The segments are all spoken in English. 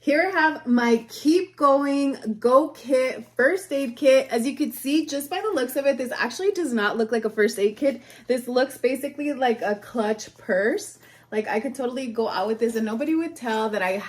Here I have my Keep Going Go Kit first aid kit. As you can see, just by the looks of it, this actually does not look like a first aid kit. This looks basically like a clutch purse. Like I could totally go out with this and nobody would tell that I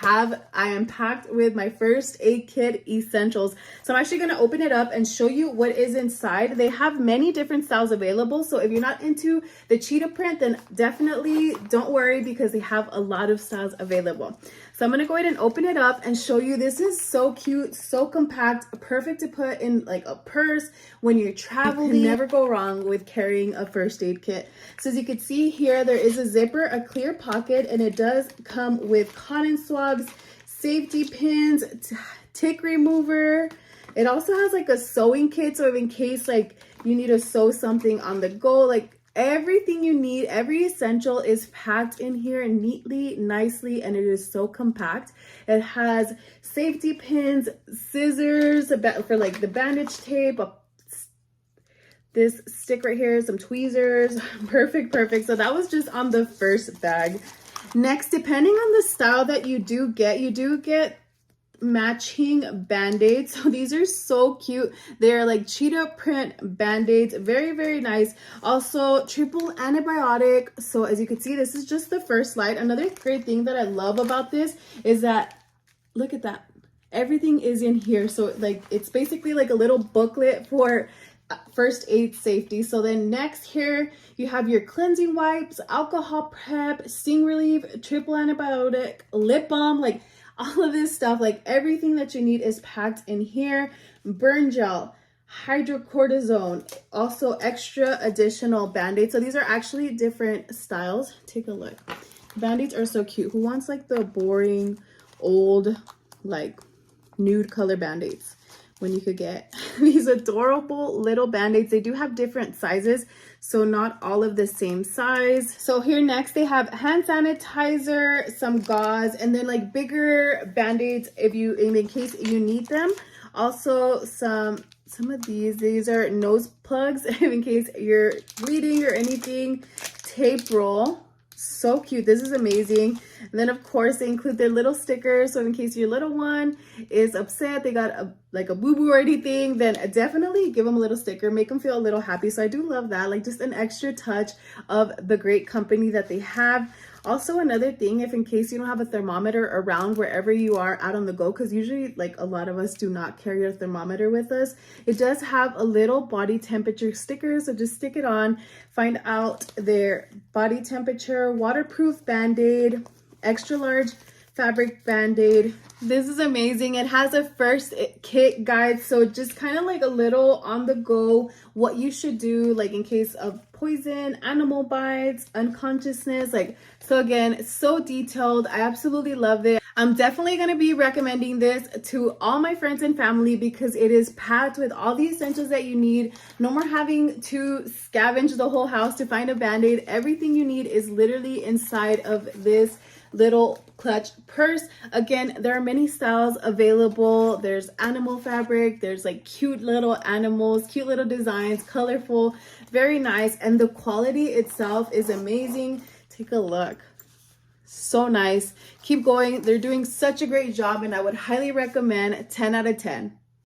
am packed with my first aid kit essentials. So I'm actually going to open it up and show you what is inside. They have many different styles available. So if you're not into the cheetah print, then definitely don't worry because they have a lot of styles available. So I'm going to go ahead and open it up and show you. This is so cute, so compact, perfect to put in like a purse when you're traveling. You can never go wrong with carrying a first aid kit. So as you can see here, there is a zipper, a clear pocket, and it does come with cotton swabs, safety pins, tick remover. It also has like a sewing kit, so in case like you need to sew something on the go, like everything you need, every essential is packed in here neatly, nicely, and it is so compact. It has safety pins, scissors for like the bandage tape, this stick right here, some tweezers. Perfect. So that was just on the first bag. Next, depending on the style that you do get matching band-aids. So these are so cute. They're like cheetah print band-aids, very nice. Also triple antibiotic. So as you can see, this is just the first slide. Another great thing that I love about this is that, look at that, everything is in here. So like it's basically like a little booklet for first aid safety. So then next here you have your cleansing wipes, alcohol prep, sting relief, triple antibiotic, lip balm, like all of this stuff, like everything that you need is packed in here. Burn gel, hydrocortisone, also extra additional band-aids. So these are actually different styles. Take a look. Band-aids are so cute. Who wants like the boring old like nude color band-aids when you could get these adorable little band-aids? They do have different sizes, so not all of the same size. So here next they have hand sanitizer, some gauze, and then like bigger band-aids in case you need them. Also some of these are nose plugs in case you're bleeding or anything. Tape roll. So cute. This is amazing. And then of course they include their little stickers, so in case your little one is upset, they got a boo-boo or anything, then definitely give them a little sticker, make them feel a little happy. So I do love that, like just an extra touch of the great company that they have. Also another thing, if in case you don't have a thermometer around wherever you are out on the go, because usually like a lot of us do not carry a thermometer with us, it does have a little body temperature sticker. So just stick it on, find out their body temperature, waterproof band-aid, extra large fabric band-aid. This is amazing. It has a first kit guide, so just kind of like a little on the go what you should do, like in case of poison, animal bites, unconsciousness. Like, so again, so detailed. I absolutely love it. I'm definitely going to be recommending this to all my friends and family because it is packed with all the essentials that you need. No more having to scavenge the whole house to find a band-aid. Everything you need is literally inside of this little clutch purse. Again, there are many styles available. There's animal fabric, there's like cute little animals, cute little designs, colorful, very nice, and the quality itself is amazing. Take a look. So nice. Keep going. They're doing such a great job and I would highly recommend. 10 out of 10.